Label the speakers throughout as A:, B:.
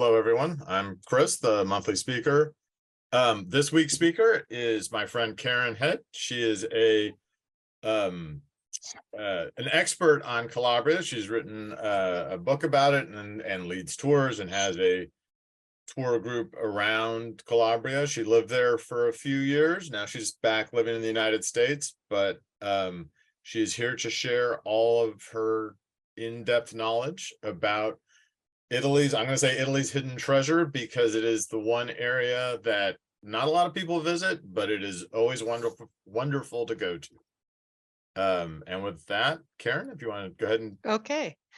A: Hello, everyone. I'm Chris, the monthly speaker. This week's speaker is my friend Karen Head. She is an expert on Calabria. She's written a book about it and leads tours and has a tour group around Calabria. She lived there for a few years. Now she's back living in the United States, but she's here to share all of her in-depth knowledge about I'm going to say Italy's hidden treasure, because it is the one area that not a lot of people visit, but it is always wonderful to go to. And with that, Karen, if you want to go ahead and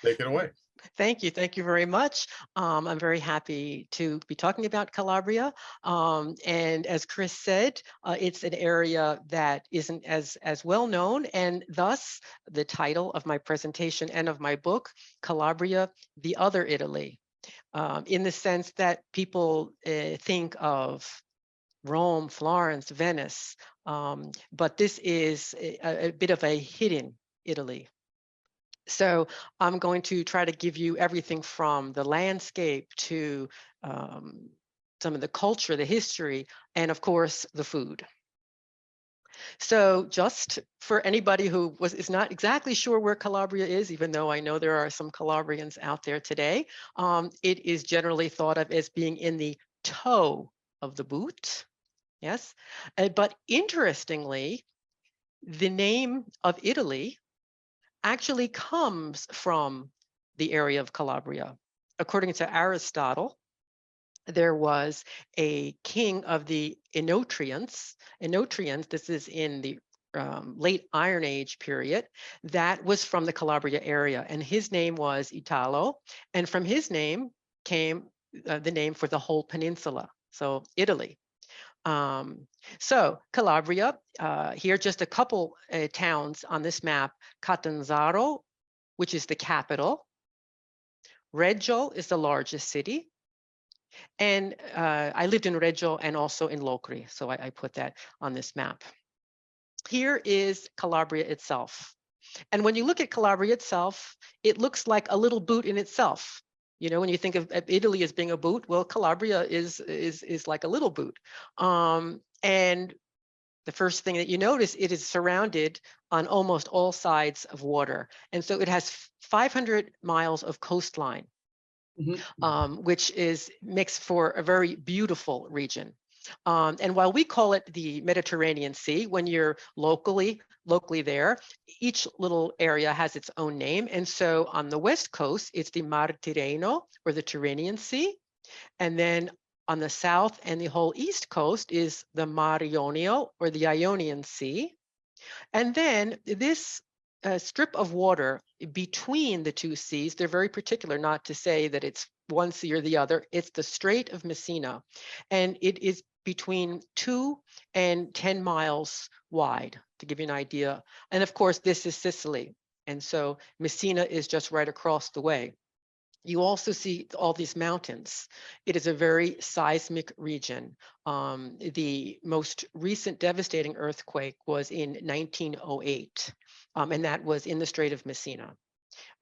A: take it away.
B: Thank you very much. I'm very happy to be talking about Calabria. And as Chris said, it's an area that isn't as well known, and thus the title of my presentation and of my book, Calabria, the Other Italy, in the sense that people think of Rome, Florence, Venice, but this is a bit of a hidden Italy. So I'm going to try to give you everything from the landscape to some of the culture, the history, and of course, the food. So just for anybody who is not exactly sure where Calabria is, even though I know there are some Calabrians out there today, it is generally thought of as being in the toe of the boot. Yes, but interestingly, the name of Italy actually comes from the area of Calabria. According to Aristotle, there was a king of the Enotrians. This is in the late Iron Age period, that was from the Calabria area, and his name was Italo, and from his name came the name for the whole peninsula, so Italy. So Calabria, here just a couple towns on this map: Catanzaro, which is the capital. Reggio is the largest city. And I lived in Reggio and also in Locri, so I put that on this map. Here is Calabria itself. And when you look at Calabria itself, it looks like a little boot in itself. You know, when you think of Italy as being a boot, well, Calabria is like a little boot. And the first thing that you notice, it is surrounded on almost all sides of water. And so it has 500 miles of coastline, which makes for a very beautiful region. And while we call it the Mediterranean Sea, when you're locally there, each little area has its own name. And so on the west coast, it's the Mar Tirreno, or the Tyrrhenian Sea. And then on the south and the whole east coast is the Mar Ionio, or the Ionian Sea. And then this strip of water between the two seas, they're very particular not to say that it's one sea or the other. It's the Strait of Messina, and it is between 2 and 10 miles wide, to give you an idea. And of course, this is Sicily, and so Messina is just right across the way. You also see all these mountains. It is a very seismic region. The most recent devastating earthquake was in 1908, and that was in the Strait of Messina.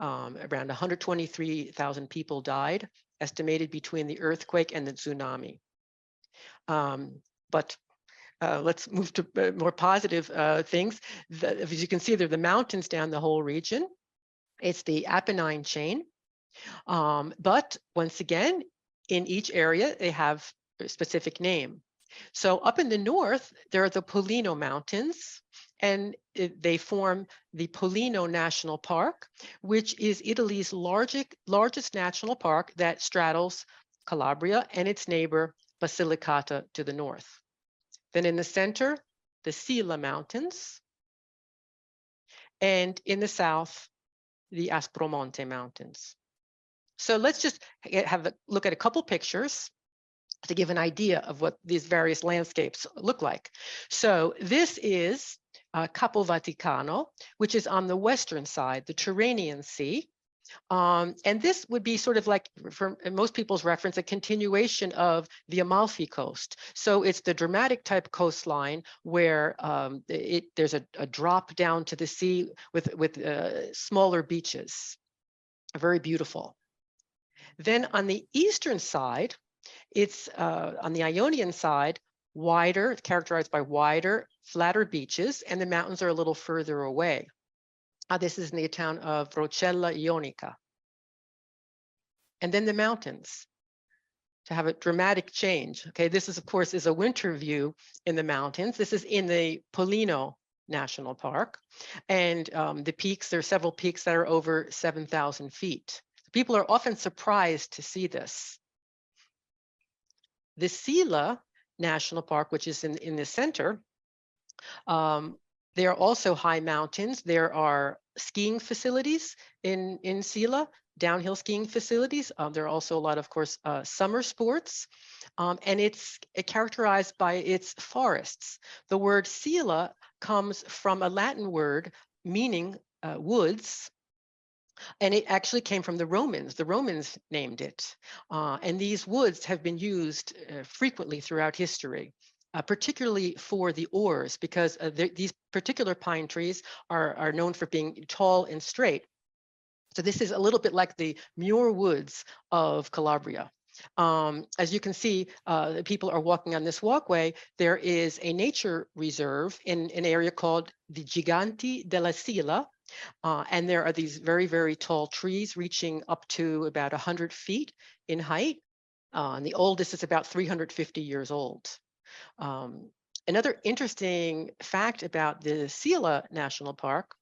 B: Around 123,000 people died, estimated between the earthquake and the tsunami. But let's move to more positive things. As you can see, there are the mountains down the whole region. It's the Apennine chain. But once again, in each area, they have a specific name. So up in the north, there are the Pollino Mountains, and they form the Pollino National Park, which is Italy's largest national park that straddles Calabria and its neighbor Basilicata to the north. Then in the center, the Sila Mountains, and in the south, the Aspromonte Mountains. So let's just have a look at a couple pictures to give an idea of what these various landscapes look like. So this is Capo Vaticano, which is on the western side, the Tyrrhenian Sea. And this would be sort of like, for most people's reference, a continuation of the Amalfi Coast. So it's the dramatic type coastline where there's a drop down to the sea with smaller beaches. Very beautiful. Then on the eastern side, it's on the Ionian side, wider, characterized by wider, flatter beaches, and the mountains are a little further away. This is in the town of Rocella Ionica. And then the mountains, to have a dramatic change. Okay, this is, of course, is a winter view in the mountains. This is in the Pollino National Park. And the peaks, there are several peaks that are over 7,000 feet. People are often surprised to see this. The Sila National Park, which is in the center, there are also high mountains. There are skiing facilities in Sila, downhill skiing facilities. There are also a lot of course, summer sports. And it's characterized by its forests. The word Sila comes from a Latin word meaning woods. And it actually came from the Romans. The Romans named it. And these woods have been used frequently throughout history. Particularly for the ores, because these particular pine trees are known for being tall and straight. So this is a little bit like the Muir Woods of Calabria. As you can see, people are walking on this walkway. There is a nature reserve in an area called the Giganti della Sila. And there are these very, very tall trees reaching up to about 100 feet in height. And the oldest is about 350 years old. Another interesting fact about the Sila National Park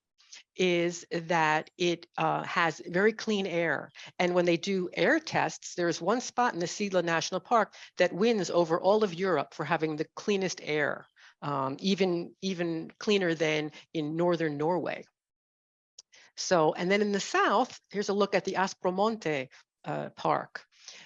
B: is that it has very clean air. And when they do air tests, there's one spot in the Sila National Park that wins over all of Europe for having the cleanest air, even cleaner than in northern Norway. So, and then in the south, here's a look at the Aspromonte Park.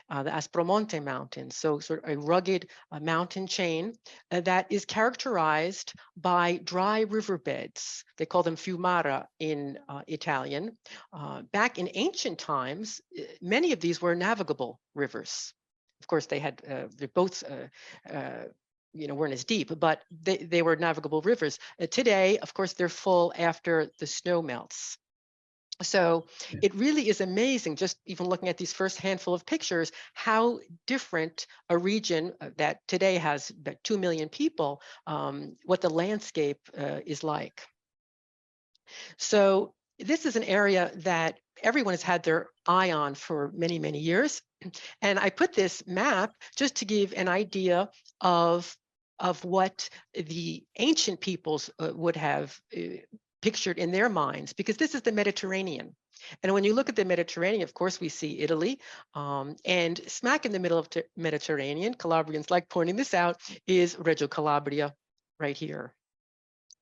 B: The Aspromonte Mountains, so sort of a rugged mountain chain that is characterized by dry riverbeds. They call them fiumara in Italian. Back in ancient times, many of these were navigable rivers. Of course, they had their boats weren't as deep, but they were navigable rivers. Today, of course, they're full after the snow melts. So it really is amazing, just even looking at these first handful of pictures, how different a region that today has about 2 million people, what the landscape is like. So this is an area that everyone has had their eye on for many, many years. And I put this map just to give an idea of what the ancient peoples would have pictured in their minds, because this is the Mediterranean. And when you look at the Mediterranean, of course, we see Italy. And smack in the middle of the Mediterranean, Calabrians like pointing this out, is Reggio Calabria right here.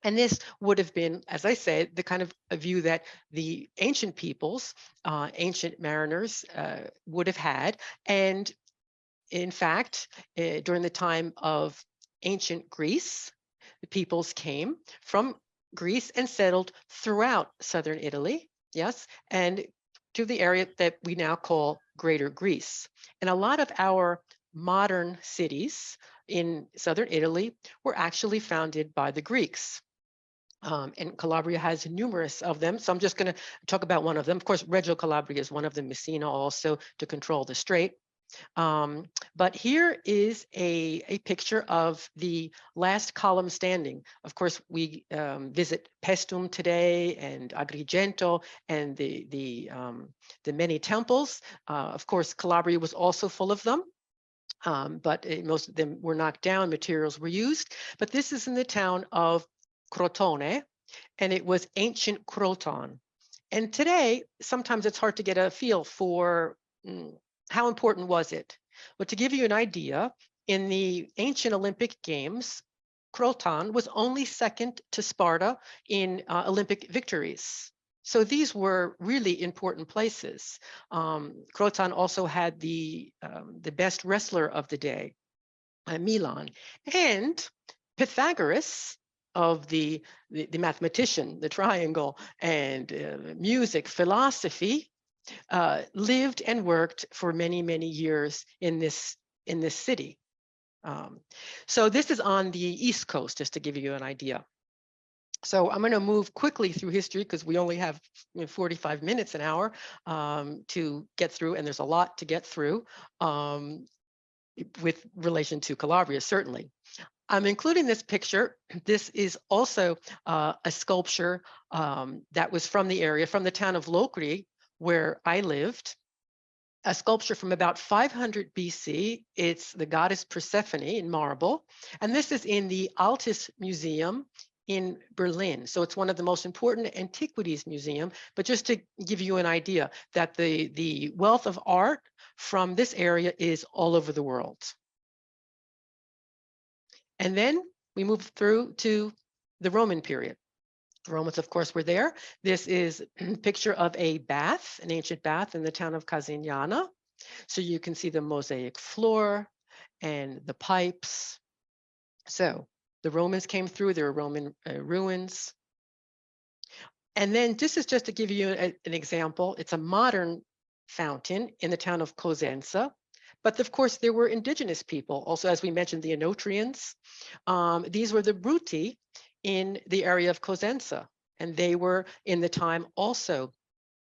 B: And this would have been, as I said, the kind of a view that the ancient peoples, ancient mariners would have had. And in fact, during the time of ancient Greece, the peoples came from Greece and settled throughout southern Italy, yes, and to the area that we now call Greater Greece. And a lot of our modern cities in southern Italy were actually founded by the Greeks. And Calabria has numerous of them. So I'm just going to talk about one of them. Of course, Reggio Calabria is one of them, Messina also to control the strait. But here is a picture of the last column standing. Of course, we visit Paestum today and Agrigento and the many temples. Of course, Calabria was also full of them. But most of them were knocked down, materials were used. But this is in the town of Crotone, and it was ancient Croton. And today, sometimes it's hard to get a feel for how important was it? Well, to give you an idea, in the ancient Olympic Games, Croton was only second to Sparta in Olympic victories. So these were really important places. Croton also had the best wrestler of the day, Milan, and Pythagoras, of the mathematician, the triangle, and music, philosophy, lived and worked for many, many years in this city. So this is on the East Coast, just to give you an idea. So I'm going to move quickly through history because we only have 45 minutes, an hour to get through, and there's a lot to get through with relation to Calabria, certainly. I'm including this picture. This is also a sculpture that was from the area, from the town of Locri, where I lived. A sculpture from about 500 BC. It's the goddess Persephone in marble. And this is in the Altes Museum in Berlin. So it's one of the most important antiquities museum. But just to give you an idea that the wealth of art from this area is all over the world. And then we move through to the Roman period. The Romans, of course, were there. This is a picture of a bath, an ancient bath in the town of Casignana. So you can see the mosaic floor and the pipes. So the Romans came through, there were Roman ruins. And then this is just to give you an example. It's a modern fountain in the town of Cosenza. But of course, there were indigenous people. Also, as we mentioned, the Enotrians. These were the Bruti in the area of Cosenza. And they were in the time also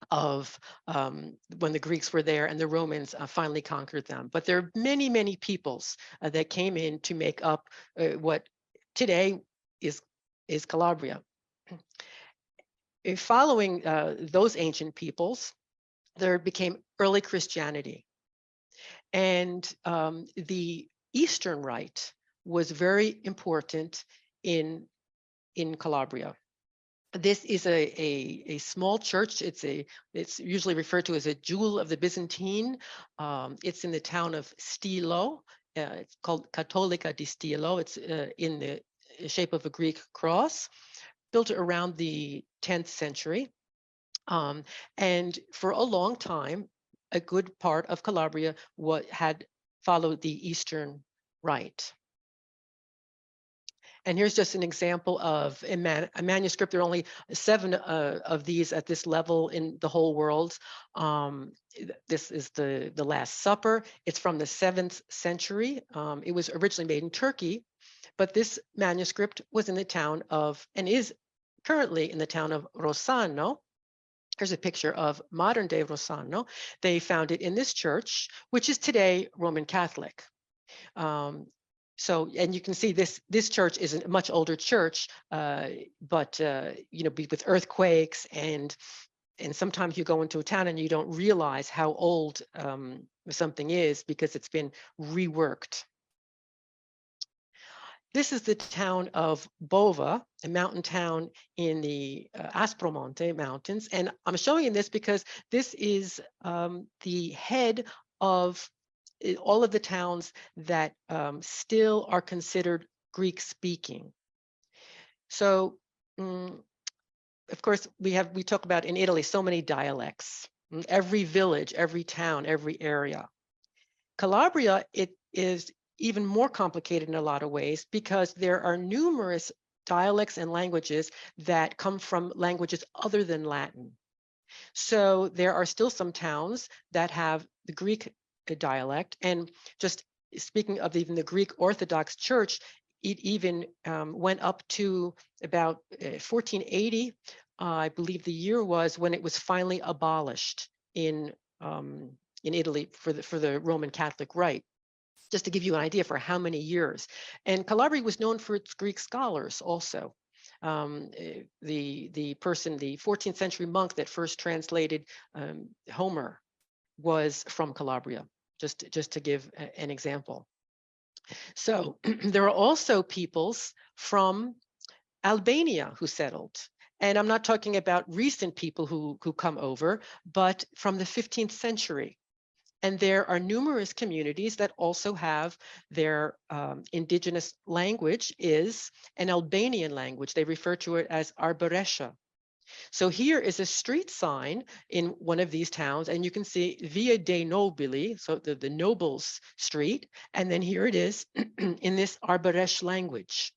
B: of when the Greeks were there and the Romans finally conquered them. But there are many, many peoples that came in to make up what today is Calabria. Following those ancient peoples, there became early Christianity. And the Eastern Rite was very important in Calabria. This is a small church. It's usually referred to as a jewel of the Byzantine. It's in the town of Stilo. It's called Cattolica di Stilo. It's in the shape of a Greek cross, built around the 10th century. And for a long time, a good part of Calabria had followed the Eastern Rite. And here's just an example of a manuscript. There are only 7 of these at this level in the whole world. This is the Last Supper. It's from the 7th century. It was originally made in Turkey, but this manuscript was in the town of, and is currently in the town of Rossano. Here's a picture of modern day Rossano. They found it in this church, which is today Roman Catholic. So, and you can see this church is a much older church, but you know, with earthquakes and sometimes you go into a town and you don't realize how old something is because it's been reworked. This is the town of Bova, a mountain town in the Aspromonte Mountains. And I'm showing you this because this is the head of all of the towns that still are considered Greek speaking. So, of course, we talk about in Italy so many dialects. Every village, every town, every area. Calabria, it is even more complicated in a lot of ways because there are numerous dialects and languages that come from languages other than Latin. So there are still some towns that have the Greek dialect. And just speaking of even the Greek Orthodox Church, it even went up to about 1480, I believe the year was, when it was finally abolished in Italy for the Roman Catholic Rite. Just to give you an idea for how many years. And Calabria was known for its Greek scholars also. The 14th century monk that first translated Homer was from Calabria, just to give an example. So there are also peoples from Albania who settled. And I'm not talking about recent people who come over, but from the 15th century. And there are numerous communities that also have their indigenous language is an Albanian language. They refer to it as Arboresha. So here is a street sign in one of these towns, and you can see Via dei Nobili, so the nobles street, and then here it is in this Arboresh language.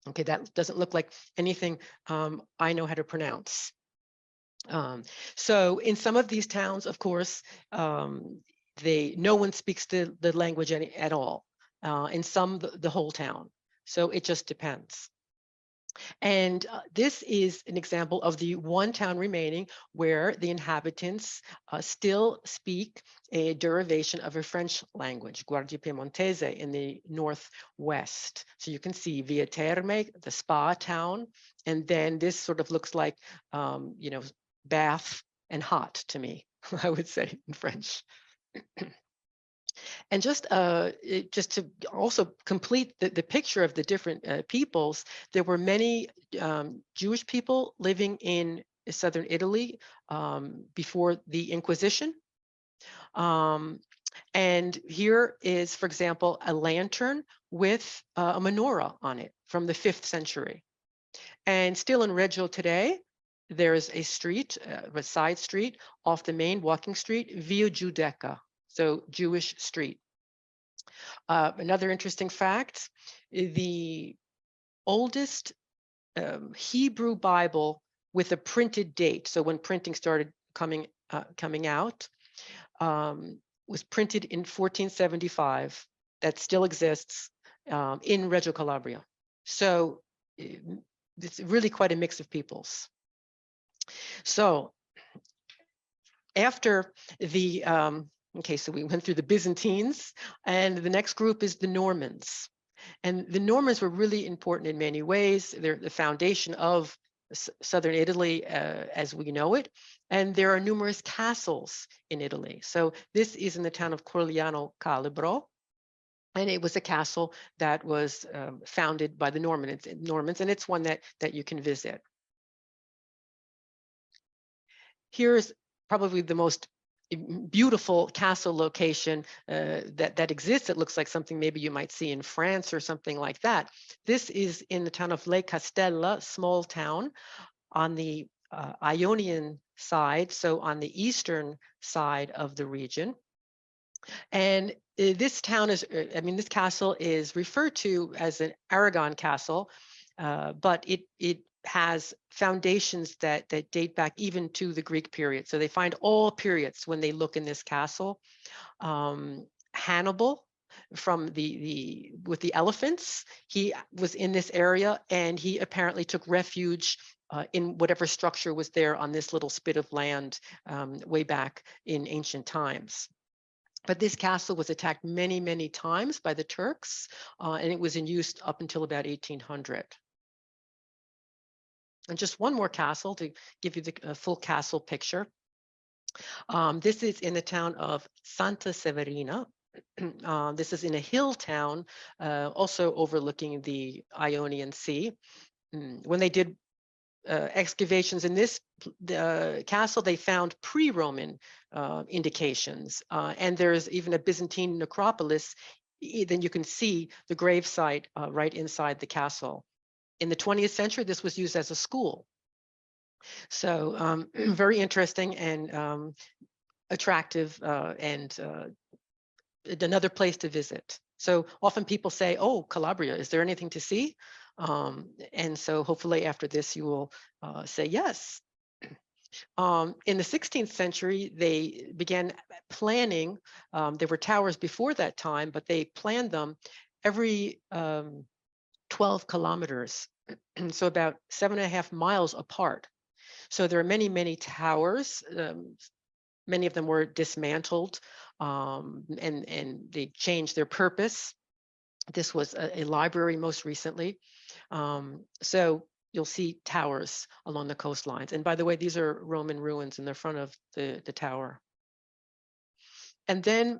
B: Okay, that doesn't look like anything I know how to pronounce. So in some of these towns, of course, no one speaks the language at all. In some, the whole town. So it just depends. And this is an example of the one town remaining where the inhabitants still speak a derivation of a French language, Guardia Piemontese, in the northwest. So you can see Via Terme, the spa town, and then this sort of looks like, bath and hot to me, I would say in French. And just to also complete the picture of the different peoples, there were many Jewish people living in southern Italy before the Inquisition. Um, and here is, for example, a lantern with a menorah on it from the 5th century. And still in Reggio today, there's a street, a side street off the main walking street, Via Giudecca, so Jewish street. Another interesting fact, the oldest Hebrew Bible with a printed date, so when printing started coming out, was printed in 1475. That still exists in Reggio Calabria. So it's really quite a mix of peoples. So after the okay, so we went through the Byzantines, and the next group is the Normans. And the Normans were really important in many ways. They're the foundation of southern Italy as we know it. And there are numerous castles in Italy. So this is in the town of Corigliano Calabro. And it was a castle that was founded by the Normans, and it's one that you can visit. Here's probably the most beautiful castle location that exists. It looks like something maybe you might see in France or something like that. This is in the town of Le Castella, small town on the Ionian side, so on the eastern side of the region. And this town is, this castle is referred to as an Aragon castle, but it has foundations that date back even to the Greek period. So they find all periods when they look in this castle. Hannibal from with the elephants, he was in this area, and he apparently took refuge in whatever structure was there on this little spit of land way back in ancient times. But this castle was attacked many, many times by the Turks, and it was in use up until about 1800. And just one more castle to give you the full castle picture. This is in the town of Santa Severina. This is in a hill town, also overlooking the Ionian Sea. When they did excavations in this castle, they found pre-Roman indications, and there's even a Byzantine necropolis. Then you can see the gravesite right inside the castle. In the 20th century, this was used as a school. So very interesting and attractive, and another place to visit. So often people say, oh, Calabria, is there anything to see? And so hopefully after this, you will say yes. In the 16th century, they began planning. There were towers before that time, but they planned them every 12 kilometers, so about 7.5 miles apart. So there are many, many towers. Many of them were dismantled, and they changed their purpose. This was a library most recently. So you'll see towers along the coastlines. And by the way, these are Roman ruins in the front of the tower. And then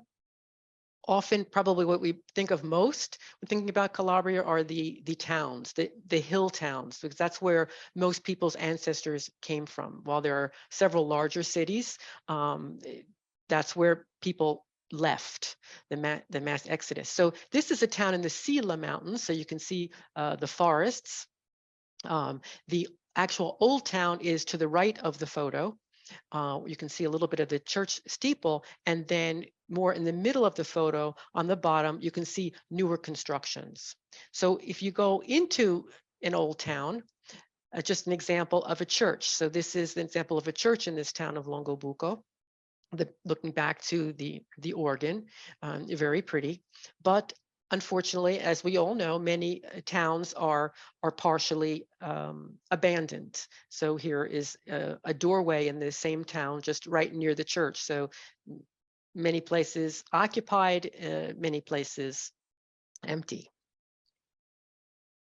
B: often probably what we think of most when thinking about Calabria are the towns, the hill towns, because that's where most people's ancestors came from. While there are several larger cities, that's where people left, the mass exodus. So this is a town in the Sila Mountains, so you can see the forests. The actual old town is to the right of the photo. You can see a little bit of the church steeple, and then more in the middle of the photo on the bottom, you can see newer constructions. So if you go into an old town, just an example of a church. So this is an example of a church in this town of Longobucco. Looking back to the organ, very pretty. But unfortunately, as we all know, many towns are partially abandoned. So here is a doorway in the same town, just right near the church. So many places occupied, many places empty.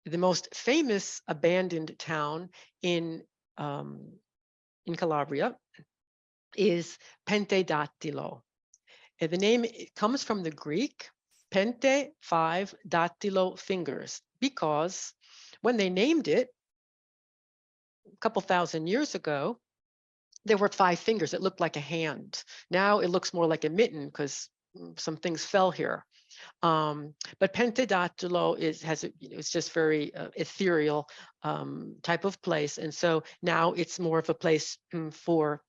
B: The most famous abandoned town in um, in Calabria is Pentedattilo. And the name comes from the Greek pente, five, dattilo, fingers, because when they named it a couple thousand years ago, there were five fingers. It looked like a hand. Now it looks more like a mitten because some things fell here. But Pentedattilo it's just very ethereal type of place, and so now it's more of a place for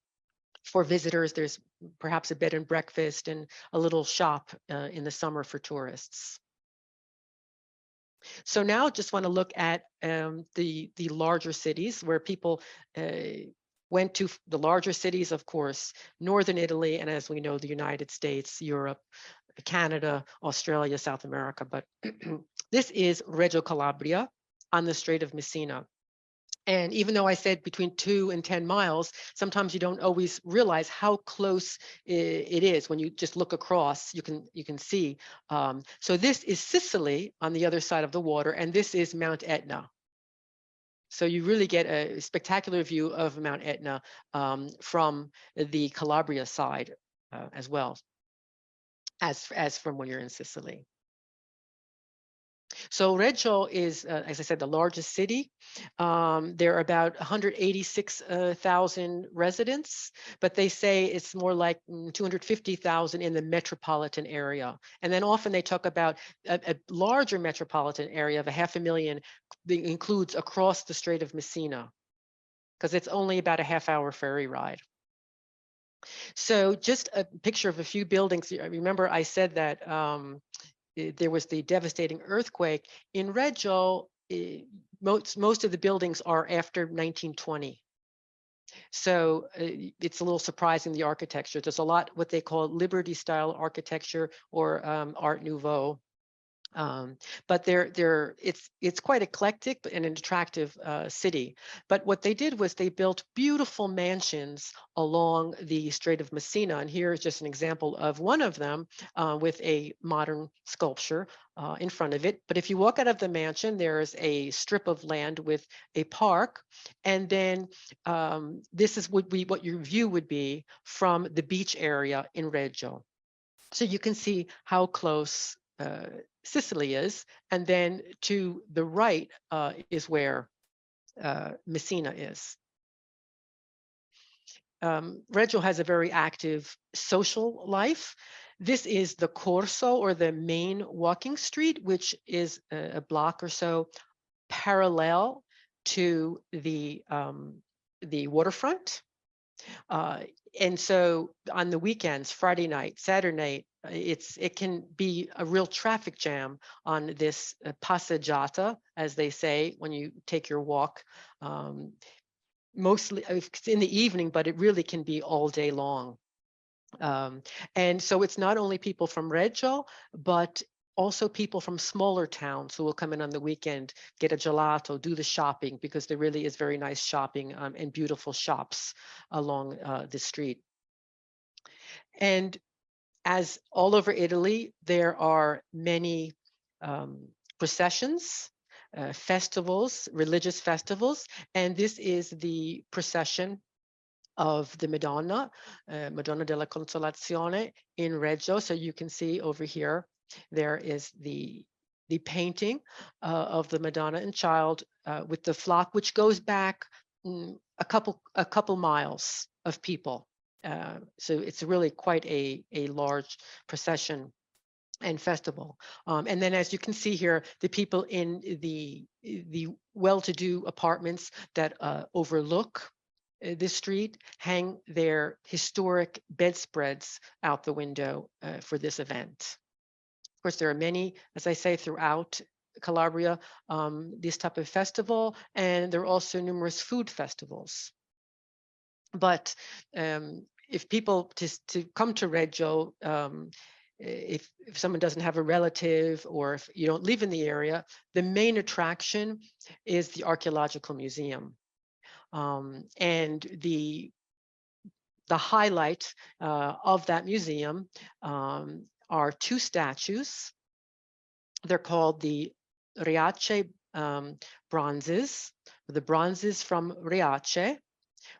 B: visitors. There's perhaps a bed and breakfast and a little shop in the summer for tourists. So now just want to look at the larger cities where people went to. The larger cities, of course, northern Italy, and as we know, the United States, Europe, Canada, Australia, South America. But this is Reggio Calabria on the Strait of Messina. And even though I said between 2 and 10 miles, sometimes you don't always realize how close it is. When you just look across, you can see. So this is Sicily on the other side of the water, and this is Mount Etna. So you really get a spectacular view of Mount Etna from the Calabria side as well as from when you're in Sicily. So Reggio is, as I said, the largest city. There are about 186,000 residents, but they say it's more like 250,000 in the metropolitan area. And then often they talk about a larger metropolitan area of 500,000 that includes across the Strait of Messina, because it's only about a half-hour ferry ride. So just a picture of a few buildings. I remember I said that there was the devastating earthquake in Reggio. Most of the buildings are after 1920. So it's a little surprising, the architecture. There's a lot what they call Liberty style architecture or Art Nouveau. But it's quite eclectic and an attractive city. But what they did was they built beautiful mansions along the Strait of Messina, and here is just an example of one of them with a modern sculpture in front of it. But if you walk out of the mansion, there is a strip of land with a park, and then this is would be what your view would be from the beach area in Reggio. So you can see how close Sicily is, and then to the right is where Messina is. Reggio has a very active social life. This is the Corso, or the main walking street, which is a block or so parallel to the waterfront. And so on the weekends, Friday night, Saturday night, it can be a real traffic jam on this passeggiata, as they say, when you take your walk. Mostly it's in the evening, but it really can be all day long. And so it's not only people from Reggio, but also people from smaller towns who will come in on the weekend, get a gelato, do the shopping, because there really is very nice shopping and beautiful shops along the street. And as all over Italy, there are many processions, festivals, religious festivals, and this is the procession of the Madonna, Madonna della Consolazione in Reggio. So you can see over here, there is the painting of the Madonna and Child with the flock, which goes back a couple miles of people. So it's really quite a large procession and festival. And then, as you can see here, the people in the well-to-do apartments that overlook this street hang their historic bedspreads out the window for this event. Of course, there are many, as I say, throughout Calabria, this type of festival, and there are also numerous food festivals. But if people to come to Reggio, if someone doesn't have a relative or if you don't live in the area, the main attraction is the archaeological museum. And the highlight of that museum are two statues. They're called the Riace bronzes, the bronzes from Riace.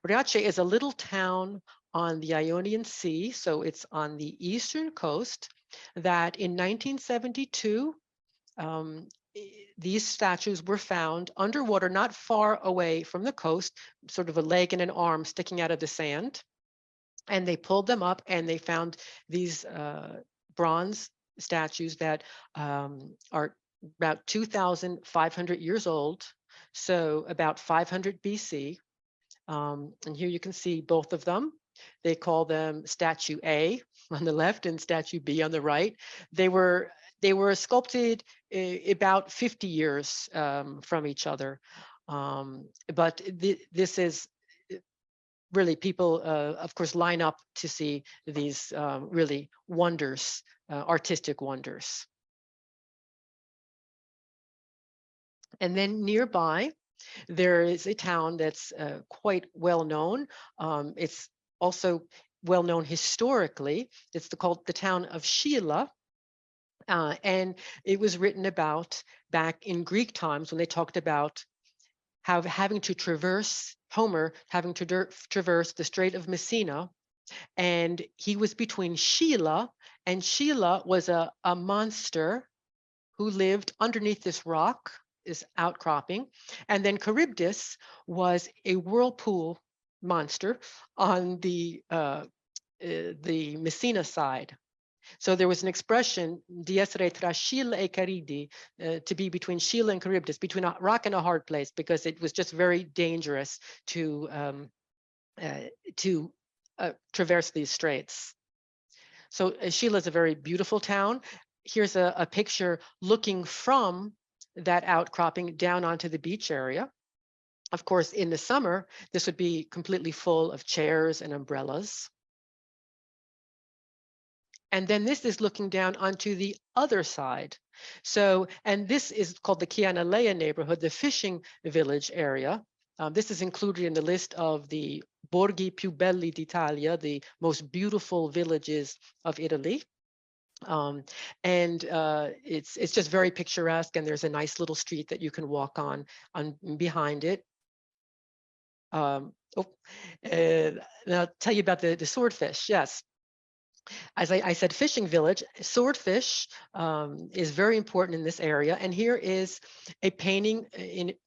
B: Riace is a little town on the Ionian Sea, so it's on the eastern coast, that in 1972, these statues were found underwater, not far away from the coast, sort of a leg and an arm sticking out of the sand. And they pulled them up and they found these bronze statues that are about 2,500 years old, so about 500 BC. And here you can see both of them. They call them statue A on the left and statue B on the right. They were sculpted about 50 years from each other. But this is really, people, of course, line up to see these really wonders, artistic wonders. And then nearby, there is a town that's quite well known. It's also well known historically. It's called the town of Sheila. And it was written about back in Greek times when they talked about having to traverse, Homer having to traverse the Strait of Messina. And he was between Sheila, and Sheila was a monster who lived underneath this rock, this outcropping. And then Charybdis was a whirlpool monster on the Messina side. So there was an expression, di essere tra Scilla e Caridi, to be between Sheila and Charybdis, between a rock and a hard place, because it was just very dangerous to traverse these straits. So Sheila is a very beautiful town. Here's a picture looking from that outcropping down onto the beach area. Of course, in the summer, this would be completely full of chairs and umbrellas. And then this is looking down onto the other side. So, and this is called the Chianalea neighborhood, the fishing village area. This is included in the list of the Borghi più belli d'Italia, the most beautiful villages of Italy. It's just very picturesque, and there's a nice little street that you can walk on behind it. I'll tell you about the swordfish. Yes. As I said, fishing village, swordfish is very important in this area. And here is a painting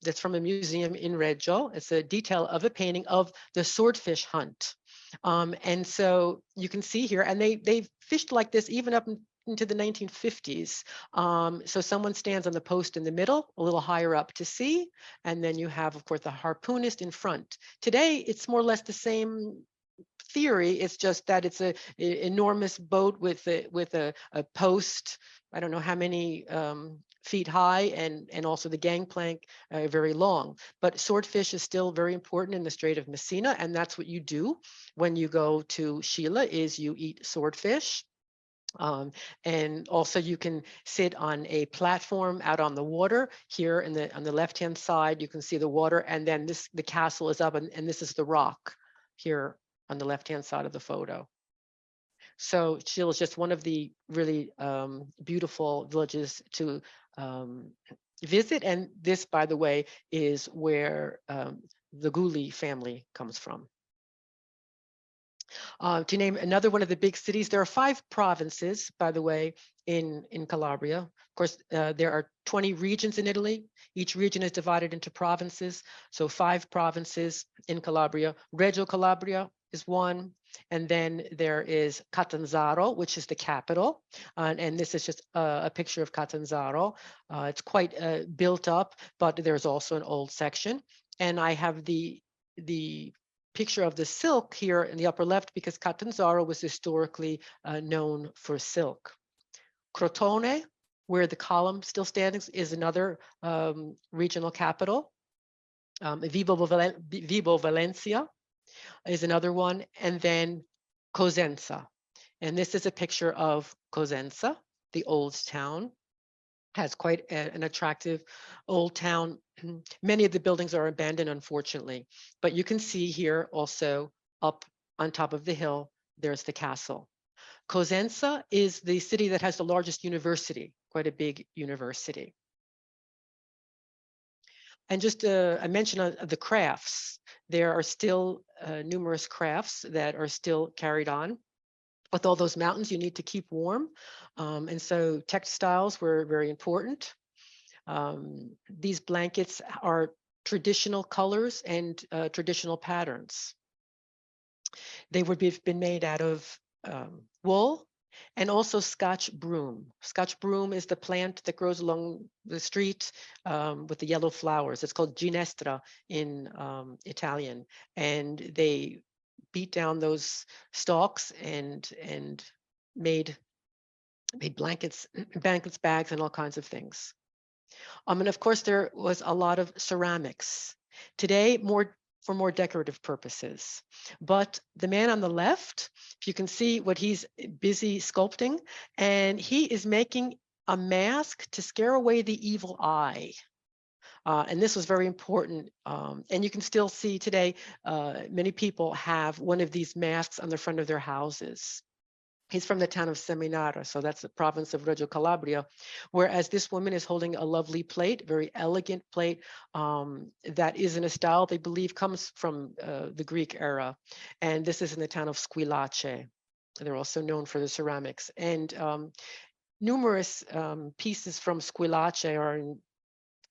B: that's from a museum in Reggio. It's a detail of a painting of the swordfish hunt. And so you can see here, and they fished like this even up into the 1950s. So someone stands on the post in the middle, a little higher up to see, and then you have, of course, the harpoonist in front. Today, it's more or less the same theory. It's just that it's an enormous boat with a post, I don't know how many feet high, and also the gangplank very long. But swordfish is still very important in the Strait of Messina, and that's what you do when you go to Sheila, is you eat swordfish. And also you can sit on a platform out on the water. Here on the left-hand side, you can see the water, and then the castle is up, and this is the rock here on the left-hand side of the photo. So Sheila is just one of the really beautiful villages to visit. And this, by the way, is where the Gulli family comes from. To name another one of the big cities, there are 5 provinces, by the way, in Calabria. Of course, there are 20 regions in Italy. Each region is divided into provinces. So 5 provinces in Calabria. Reggio Calabria is one. And then there is Catanzaro, which is the capital. And this is just a picture of Catanzaro. It's quite built up, but there's also an old section. And I have the picture of the silk here in the upper left, because Catanzaro was historically known for silk. Crotone, where the column still stands, is another regional capital. Vibo Valencia is another one, and then Cosenza. And this is a picture of Cosenza, the old town, has quite an attractive old town. Many of the buildings are abandoned, unfortunately, but you can see here also up on top of the hill, there's the castle. Cosenza is the city that has the largest university, quite a big university. And just a mention of the crafts. There are still numerous crafts that are still carried on. With all those mountains, you need to keep warm. And so textiles were very important. These blankets are traditional colors and traditional patterns. They would have been made out of wool and also Scotch broom. Scotch broom is the plant that grows along the street with the yellow flowers. It's called ginestra in Italian. And they beat down those stalks and made blankets, bags, and all kinds of things. And of course, there was a lot of ceramics. Today, for more decorative purposes. But the man on the left, if you can see what he's busy sculpting, and he is making a mask to scare away the evil eye. And this was very important. And you can still see today, many people have one of these masks on the front of their houses. He's from the town of Seminara, so that's the province of Reggio Calabria, whereas this woman is holding a lovely plate, very elegant plate that is in a style they believe comes from the Greek era. And this is in the town of Squillace. They're also known for the ceramics. And numerous pieces from Squillace are in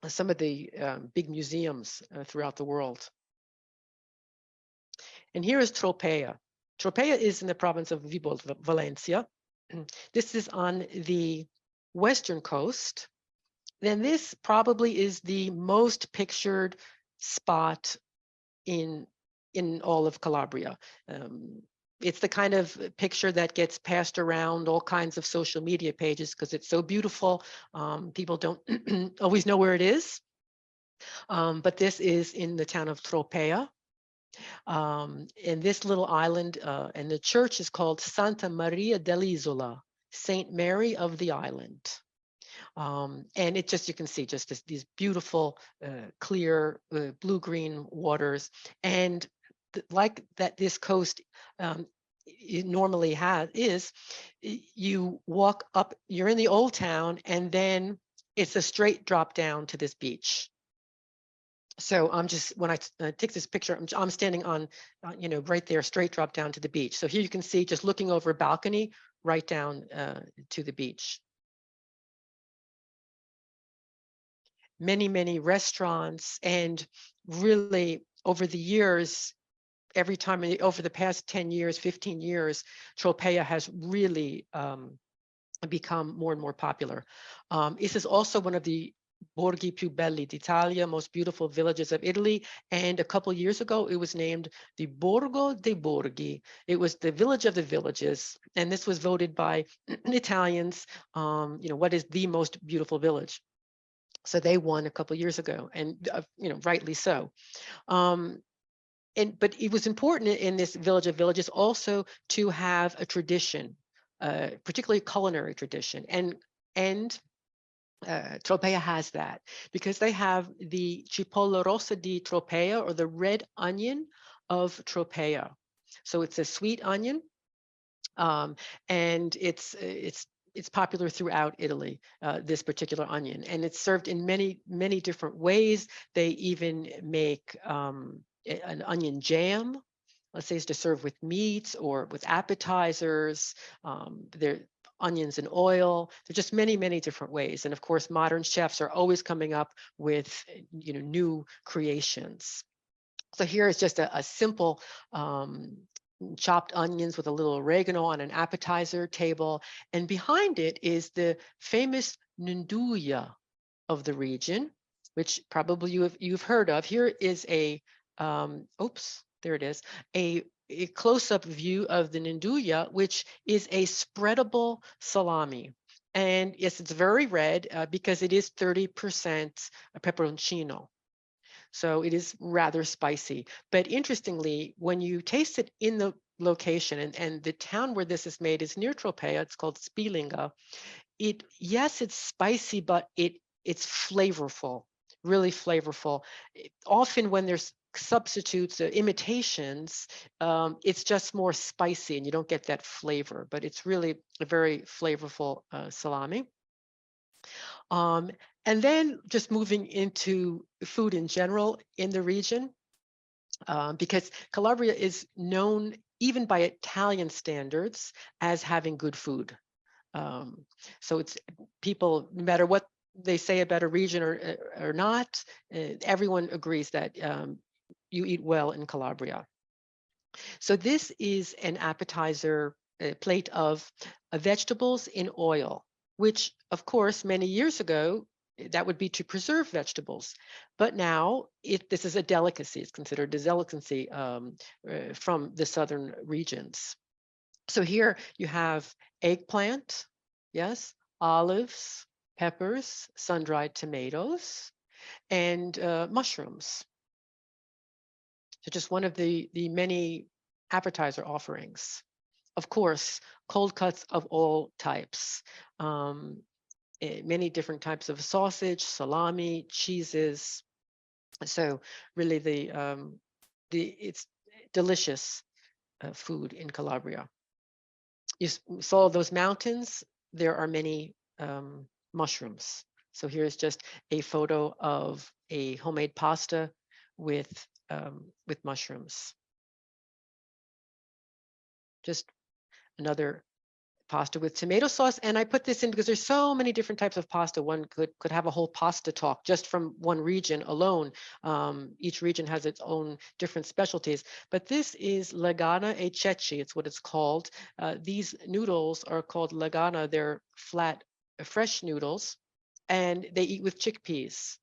B: some of the big museums throughout the world. And here is Tropea. Tropea is in the province of Vibo Valencia. This is on the western coast. Then this probably is the most pictured spot in all of Calabria. It's the kind of picture that gets passed around all kinds of social media pages because it's so beautiful. People don't always know where it is. But this is in the town of Tropea. In this little island, and the church is called Santa Maria dell'Isola, Saint Mary of the Island. And it just, you can see just these beautiful, clear, blue-green waters. And like that, this coast it normally you walk up, you're in the old town, and then it's a straight drop down to this beach. So I'm just, when I take this picture, I'm standing on, right there, straight drop down to the beach. So here you can see, just looking over a balcony, right down to the beach. Many, many restaurants, and really over the years, every time over the past 10 years, 15 years, Tropea has really become more and more popular. This is also one of the Borghi più belli d'Italia, most beautiful villages of Italy. And a couple years ago, it was named the Borgo dei Borghi. It was the village of the villages. And this was voted by Italians, what is the most beautiful village. So they won a couple years ago, and rightly so. But it was important in this village of villages also to have a tradition, particularly culinary tradition, and Tropea has that because they have the cipolla rossa di Tropea, or the red onion of Tropea. So it's a sweet onion, and it's popular throughout Italy, this particular onion, and it's served in many, many different ways. They even make an onion jam, let's say, is to serve with meats or with appetizers. There onions and oil. There's just many, many different ways. And of course, modern chefs are always coming up with new creations. So here is just a simple chopped onions with a little oregano on an appetizer table. And behind it is the famous nduja of the region, which probably you've heard of. Here is a, there it is, a close-up view of the nduja, which is a spreadable salami. And yes, it's very red because it is 30% peperoncino. So it is rather spicy. But interestingly, when you taste it in the location, and the town where this is made is near Tropea. It's called Spilinga. Yes, it's spicy, but it's flavorful, really flavorful. Often when there's substitutes, imitations, it's just more spicy and you don't get that flavor, but it's really a very flavorful salami. Um, and then just moving into food in general in the region, because Calabria is known even by Italian standards as having good food. Um, so it's people, no matter what they say about a region or not, everyone agrees that you eat well in Calabria. So this is an appetizer, a plate of vegetables in oil, which of course many years ago that would be to preserve vegetables, but now this is a delicacy. It's considered a delicacy from the southern regions. So here you have eggplant, yes, olives, peppers, sun-dried tomatoes, and mushrooms. So just one of the many appetizer offerings. Of course, cold cuts of all types. Many different types of sausage, salami, cheeses. So really it's delicious food in Calabria. You saw those mountains, there are many mushrooms. So here's just a photo of a homemade pasta with mushrooms. Just another pasta with tomato sauce. And I put this in because there's so many different types of pasta. One could have a whole pasta talk just from one region alone. Each region has its own different specialties. But this is lagana e ceci. It's what it's called. These noodles are called lagana. They're flat, fresh noodles, and they eat with chickpeas.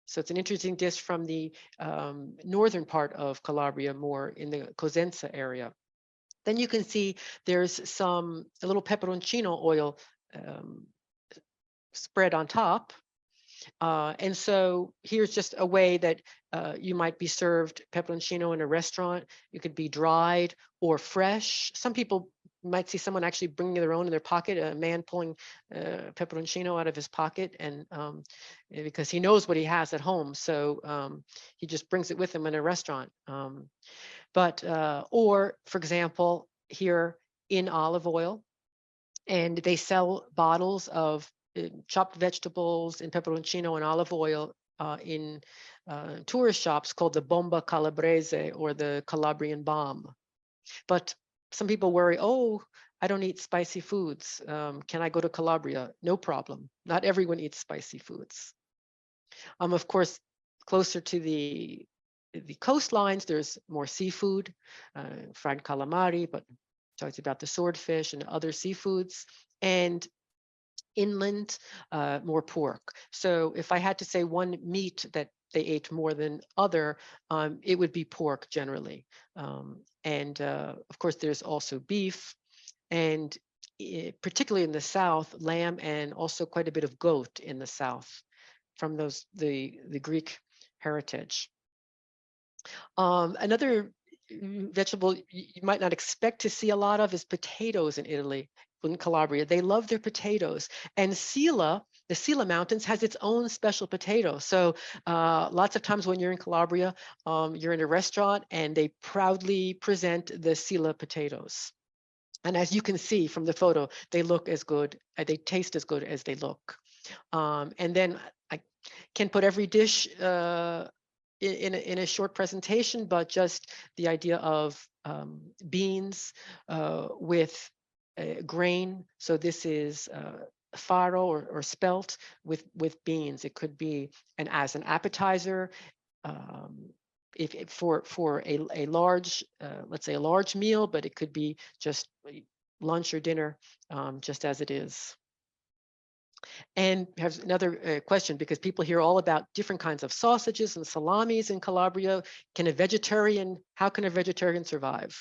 B: So it's an interesting dish from the northern part of Calabria, more in the Cosenza area. Then you can see there's a little peperoncino oil spread on top. And so here's just a way that you might be served peperoncino in a restaurant. You could be dried or fresh. Some people might see someone actually bringing their own in their pocket, a man pulling peperoncino out of his pocket, and because he knows what he has at home. So he just brings it with him in a restaurant. Or for example, here in olive oil, and they sell bottles of chopped vegetables in peperoncino and olive oil in tourist shops called the bomba calabrese, or the Calabrian bomb. But some people worry, oh, I don't eat spicy foods. Can I go to Calabria? No problem. Not everyone eats spicy foods. Of course, closer to the coastlines, there's more seafood, fried calamari, but talks about the swordfish and other seafoods. And inland, more pork. So if I had to say one meat that they ate more than other, it would be pork generally. And of course, there's also beef, and particularly in the south, lamb, and also quite a bit of goat in the south from the Greek heritage. Another vegetable you might not expect to see a lot of is potatoes in Italy, in Calabria. They love their potatoes. And the Sila Mountains has its own special potato. So lots of times when you're in Calabria, you're in a restaurant and they proudly present the Sila potatoes. And as you can see from the photo, they look as good, they taste as good as they look. And then I can put every dish in a short presentation, but just the idea of beans with grain. So this is farro or spelt with beans. It could be as an appetizer, if for a large, let's say a large meal, but it could be just lunch or dinner, just as it is. And has another question, because people hear all about different kinds of sausages and salamis in Calabria. How can a vegetarian survive?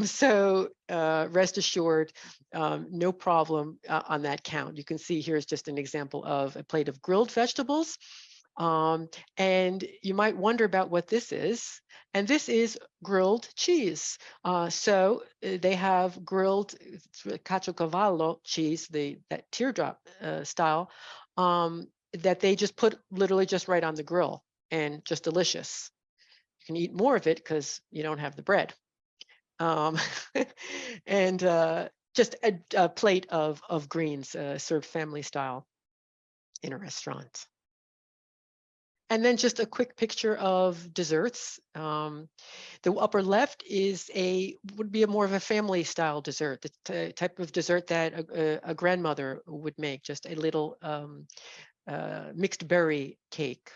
B: So rest assured, no problem on that count. You can see here's just an example of a plate of grilled vegetables. And you might wonder about what this is. And this is grilled cheese. They have grilled caciocavallo cheese, that teardrop style, that they just put literally just right on the grill, and just delicious. You can eat more of it because you don't have the bread. Um, and just a plate of greens served family style in a restaurant. And then just a quick picture of desserts. The upper left would be more of a family style dessert, the type of dessert that a grandmother would make, just a little mixed berry cake.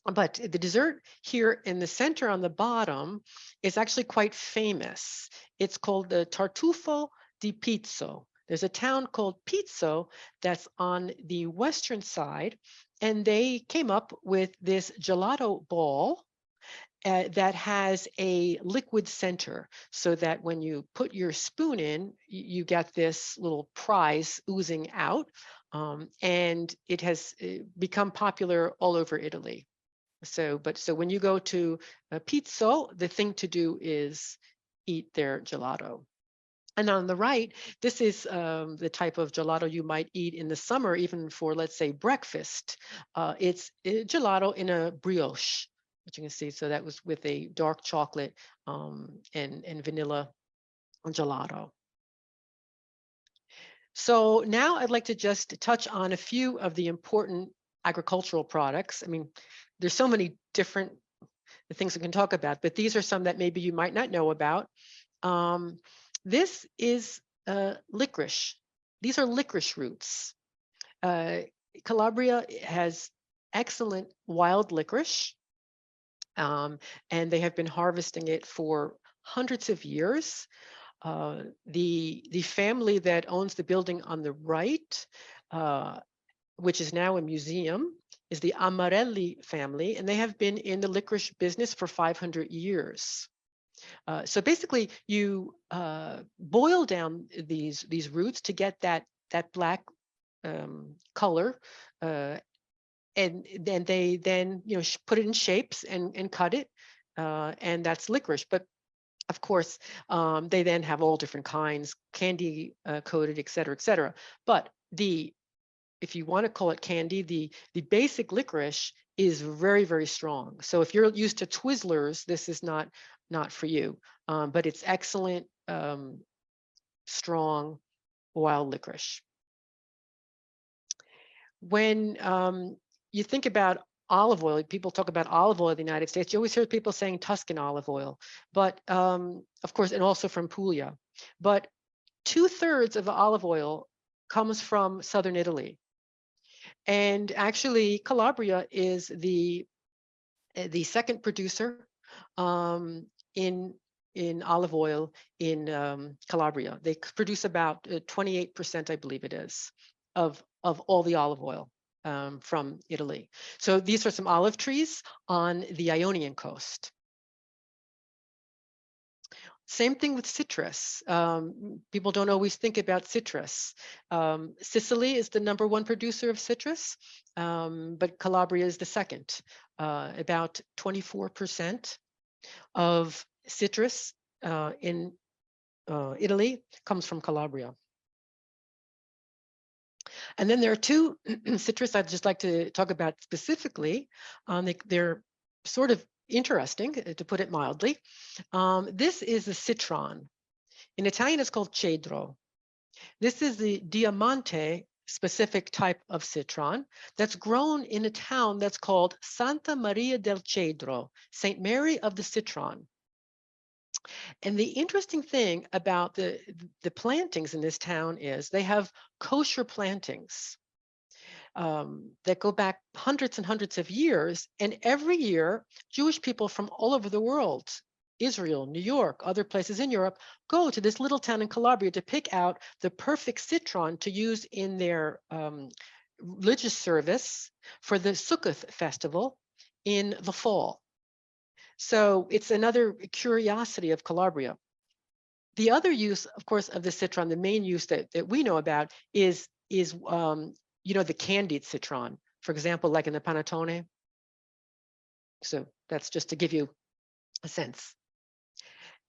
B: But the dessert here in the center on the bottom is actually quite famous. It's called the Tartufo di Pizzo. There's a town called Pizzo that's on the western side, and they came up with this gelato ball that has a liquid center, so that when you put your spoon in, you get this little prize oozing out, and it has become popular all over Italy. So when you go to Pizzo, the thing to do is eat their gelato. And on the right, this is the type of gelato you might eat in the summer, even for, let's say, breakfast. It's gelato in a brioche, which you can see. So that was with a dark chocolate and vanilla gelato. So now I'd like to just touch on a few of the important agricultural products. I mean, there's so many different things we can talk about, but these are some that maybe you might not know about. This is licorice. These are licorice roots. Calabria has excellent wild licorice, and they have been harvesting it for hundreds of years. The family that owns the building on the right, which is now a museum, is the Amarelli family, and they have been in the licorice business for 500 years. So basically, you boil down these roots to get that black color, and then they put it in shapes and cut it, and that's licorice. But of course, they then have all different kinds, candy coated, et cetera, et cetera. But if you want to call it candy, the basic licorice is very, very strong. So if you're used to Twizzlers, this is not for you. But it's excellent, strong, wild licorice. When you think about olive oil, people talk about olive oil in the United States. You always hear people saying Tuscan olive oil, but of course, and also from Puglia. But 2/3 of the olive oil comes from southern Italy. And actually, Calabria is the second producer in olive oil in Calabria. They produce about 28%, I believe it is, of all the olive oil from Italy. So these are some olive trees on the Ionian coast. Same thing with citrus. People don't always think about citrus. Sicily is the #1 producer of citrus, but Calabria is the second. About 24% of citrus in Italy comes from Calabria. And then there are two citrus I'd just like to talk about specifically. They're sort of interesting, to put it mildly. This is the citron. In Italian, it's called cedro. This is the Diamante specific type of citron that's grown in a town that's called Santa Maria del Cedro, St. Mary of the Citron. And the interesting thing about the plantings in this town is they have kosher plantings that go back hundreds and hundreds of years. And every year, Jewish people from all over the world, Israel, New York, other places in Europe, go to this little town in Calabria to pick out the perfect citron to use in their religious service for the Sukkot festival in the fall. So it's another curiosity of Calabria. The other use, of course, of the citron, the main use that we know about is the candied citron. For example, like in the panettone, So that's just to give you a sense.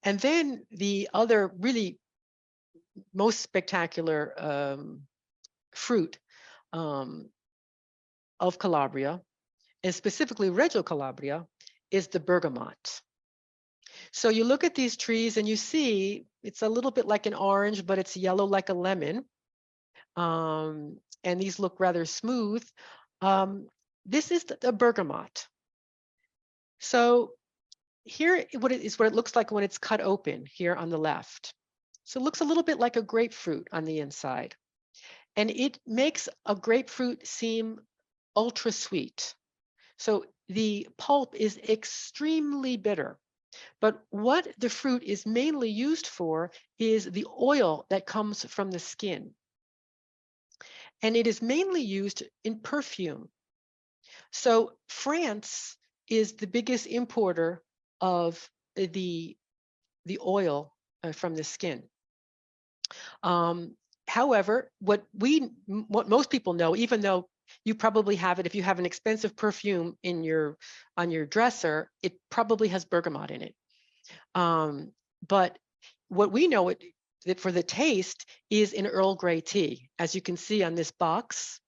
B: And then the other really most spectacular fruit um, of Calabria, and specifically Reggio Calabria, is the bergamot. So you look at these trees and you see it's a little bit like an orange, but it's yellow like a lemon. And these look rather smooth. This is the bergamot. So here what it looks like when it's cut open here on the left. So it looks a little bit like a grapefruit on the inside. And it makes a grapefruit seem ultra sweet. So the pulp is extremely bitter. But what the fruit is mainly used for is the oil that comes from the skin. And it is mainly used in perfume. So France is the biggest importer of the oil from the skin. However, what most people know, even though you probably have it, if you have an expensive perfume on your dresser, it probably has bergamot in it. But what we know that for the taste is in Earl Grey tea. As you can see on this box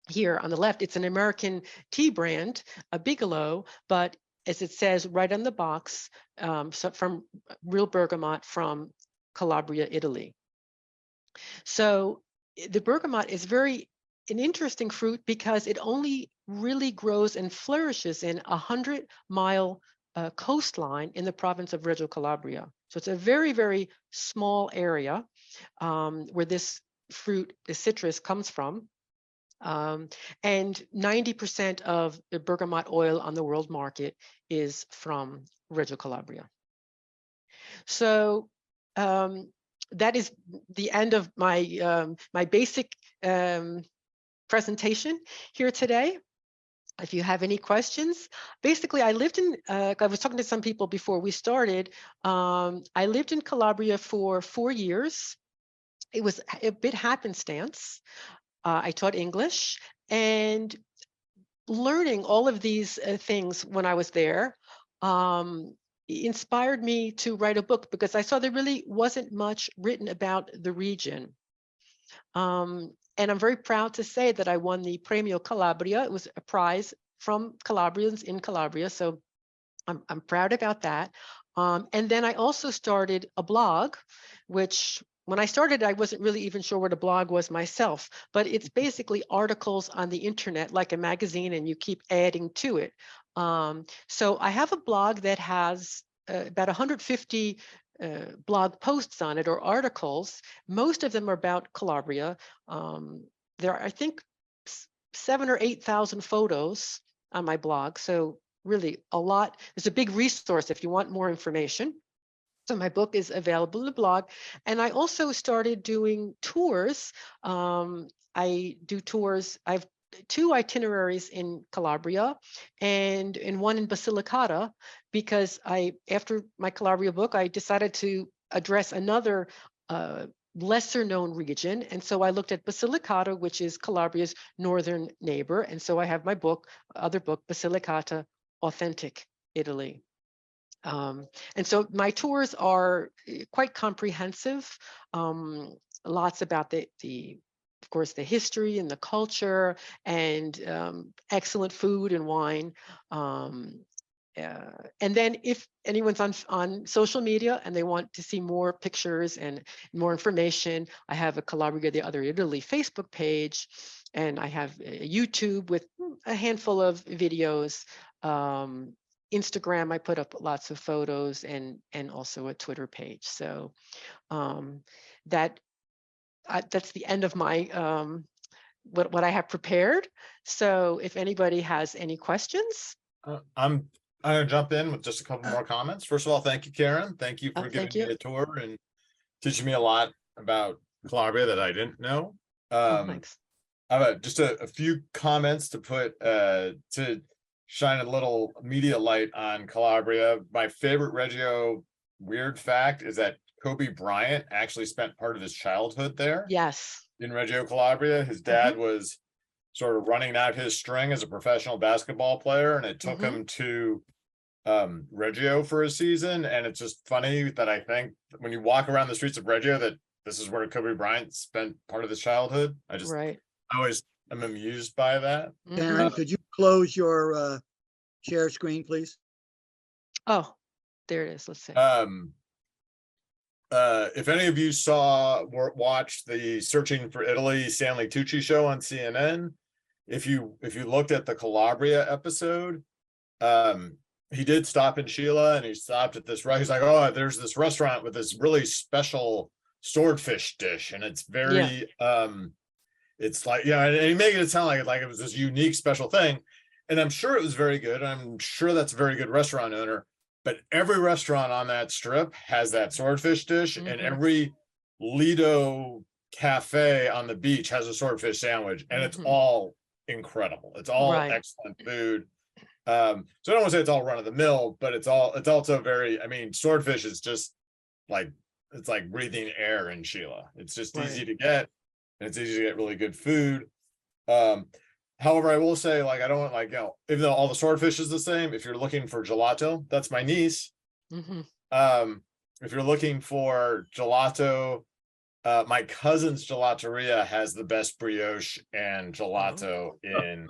B: here on the left, it's an American tea brand, a Bigelow, but as it says right on the box, so from real bergamot from Calabria, Italy. So the bergamot is an interesting fruit because it only really grows and flourishes in 100-mile coastline in the province of Reggio Calabria. So it's a very, very small area where this fruit, the citrus, comes from. And 90% of the bergamot oil on the world market is from Reggio Calabria. So that is the end of my my basic presentation here today. If you have any questions, basically I lived in, I was talking to some people before we started. I lived in Calabria for 4 years. It was a bit happenstance. I taught English, and learning all of these things when I was there inspired me to write a book because I saw there really wasn't much written about the region. And I'm very proud to say that I won the Premio Calabria. It was a prize from Calabrians in Calabria, so I'm proud about that. And then I also started a blog, which when I started, I wasn't really even sure what a blog was myself, but it's basically articles on the internet, like a magazine, and you keep adding to it. So I have a blog that has about 150 blog posts on it, or articles. Most of them are about Calabria. There are, I think, 7,000 or 8,000 photos on my blog. So really a lot. There's a big resource if you want more information. So my book is available in the blog. And I also started doing tours. I do tours. I have 2 itineraries in Calabria and one in Basilicata, because after my Calabria book, I decided to address another lesser known region. And so I looked at Basilicata, which is Calabria's northern neighbor. And so I have my other book, Basilicata, Authentic Italy. And so my tours are quite comprehensive. Lots about of course, the history and the culture, and excellent food and wine. And then if anyone's on social media and they want to see more pictures and more information, I have a Calabria the Other Italy Facebook page, and I have YouTube with a handful of videos. Instagram, I put up lots of photos, and also a Twitter page. So that's the end of my what I have prepared. So if anybody has any questions.
A: I'm gonna jump in with just a couple more comments. First of all, thank you, Karen. Thank you for giving
B: Thank
A: me
B: you.
A: a tour and teaching me a lot about Calabria that I didn't know.
B: Thanks.
A: I have just a few comments to put to shine a little media light on Calabria. My favorite Reggio weird fact is that Kobe Bryant actually spent part of his childhood there
B: Yes.
A: in Reggio Calabria. His dad was sort of running out his string as a professional basketball player, and it took
B: Mhm.
A: him to Reggio for a season. And it's just funny that I think when you walk around the streets of Reggio that this is where Kobe Bryant spent part of his childhood. I
B: Right.
A: always am amused by that.
C: Karen, could you close your share screen, please?
B: Oh, there it is. Let's see.
A: If any of you watched the Searching for Italy Stanley Tucci show on CNN, if you looked at the Calabria episode, he did stop in Sheila, and he stopped at this right. He's like, oh, there's this restaurant with this really special swordfish dish, and it's very it's like, and he made it sound like it was this unique special thing. And I'm sure it was very good. I'm sure that's a very good restaurant owner. But every restaurant on that strip has that swordfish dish, and every Lido cafe on the beach has a swordfish sandwich, and it's all incredible. It's all excellent food. So I don't want to say it's all run of the mill, but it's also very, I mean, swordfish is just like, it's like breathing air in Sheila. It's just easy to get, and it's easy to get really good food. However, I will say, like, I don't want, like, even though all the swordfish is the same, if you're looking for gelato, that's my niece. If you're looking for gelato, my cousin's gelateria has the best brioche and gelato in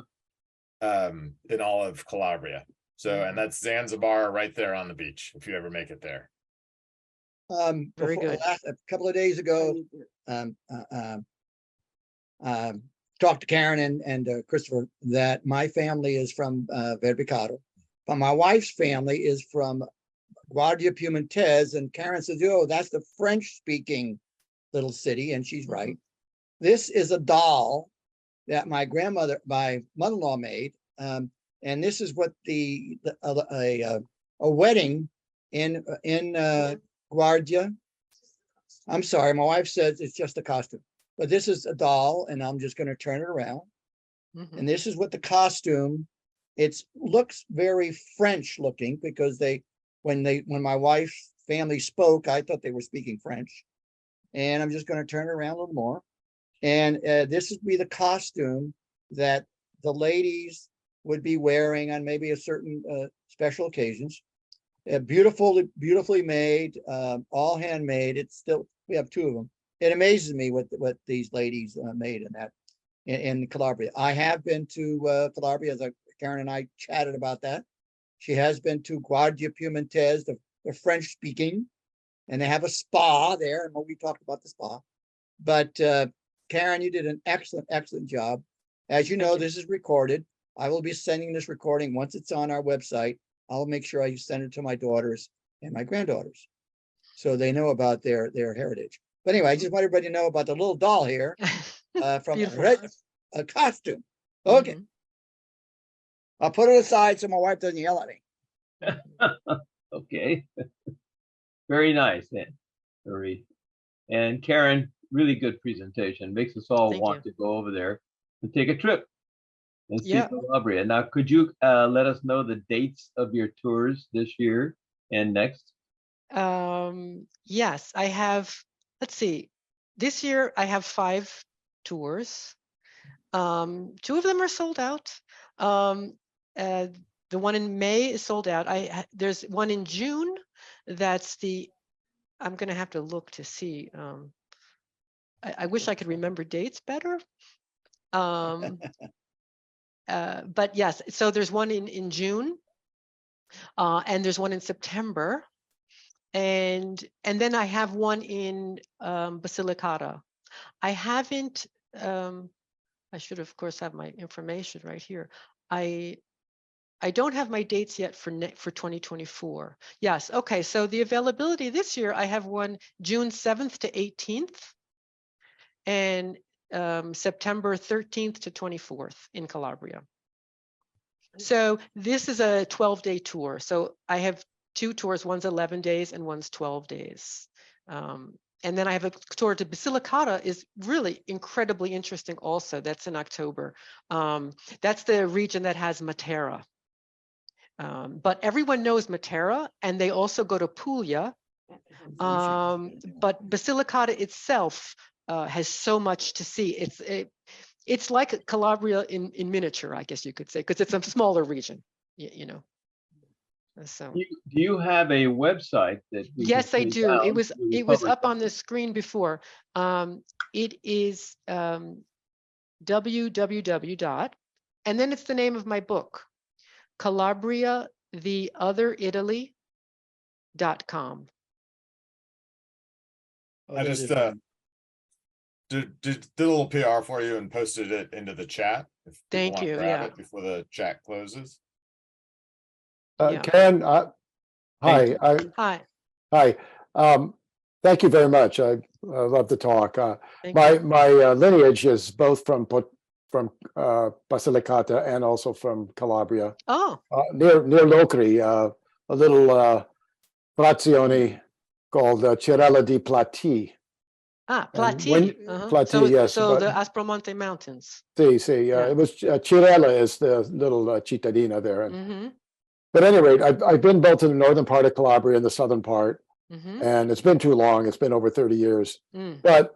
A: all of Calabria. So, and that's Zanzibar right there on the beach, if you ever make it there.
B: Very good.
C: A couple of days ago, talked to Karen and Christopher that my family is from Verbicado, but my wife's family is from Guardia Piumentese, and Karen says, oh, that's the French-speaking little city, and she's right. This is a doll that my mother-in-law made, and this is what a wedding in Guardia. I'm sorry, my wife says it's just a costume. But this is a doll, and I'm just going to turn it around. And this is what the costume, it looks very French looking, because when my wife's family spoke, I thought they were speaking French. And I'm just going to turn it around a little more. And this would be the costume that the ladies would be wearing on maybe a certain special occasions. Beautifully made, all handmade. It's still, we have two of them. It amazes me what these ladies made in Calabria. I have been to Calabria, as Karen and I chatted about that. She has been to Guardia Piumentese, the French speaking, and they have a spa there, and we talked about the spa. But Karen, you did an excellent job. As you know, this is recorded. I will be sending this recording once it's on our website. I'll make sure I send it to my daughters and my granddaughters, so they know about their heritage. But anyway, I just want everybody to know about the little doll here from a costume. Okay. I'll put it aside so my wife doesn't yell at me.
D: Okay. Very nice, Marie. And Karen, really good presentation. Makes us all want to go over there and take a trip and see Calabria. Now, could you let us know the dates of your tours this year and next?
B: Yes, I have. Let's see. This year I have 5 tours. 2 of them are sold out. The one in May is sold out. There's one in June. I'm going to have to look to see. I wish I could remember dates better. But yes, so there's one in June, and there's one in September. And then I have one in Basilicata. I haven't, I should of course have my information right here. I don't have my dates yet for 2024. Yes, okay, so the availability this year, I have one June 7th to 18th and September 13th to 24th in Calabria. So this is a 12-day tour. So I have 2 tours, one's 11 days and one's 12 days. And then I have a tour to Basilicata, is really incredibly interesting also. That's in October. That's the region that has Matera. But everyone knows Matera, and they also go to Puglia. But Basilicata itself has so much to see. it's like Calabria in miniature, I guess you could say, because it's a smaller region, you know. So
D: Do you have a website that we can
B: yes, I
D: take
B: do. It
D: down
B: was
D: to
B: up
D: publish
B: on the screen before. It is www dot, and then it's the name of my book, Calabria, the Other Italy.com.
C: Oh,
A: I
C: that
A: just
C: is right.
A: did a little PR for you and posted it into the chat. If people
B: Thank
A: want to
B: you,
A: grab
B: yeah.
A: it before the chat closes.
B: Yeah.
E: Karen,
A: Thank
E: hi.
B: Hi.
E: Hi. Thank you very much. I love the talk.
B: Thank
E: My
B: you.
E: lineage is both from Basilicata and also from Calabria,
B: Oh,
E: near Locri, a little frazione called Cirella di Plati. And
B: Plati.
E: Plati, yes.
B: So
E: but
B: the Aspromonte Mountains.
E: see,
B: Yeah.
E: it was Cirella is the little cittadina there. And,
B: Mm-hmm.
E: but at any rate, I've been both in the northern part of Calabria and the southern part.
B: Mm-hmm.
E: And it's been too long. It's been over 30 years.
B: Mm.
E: But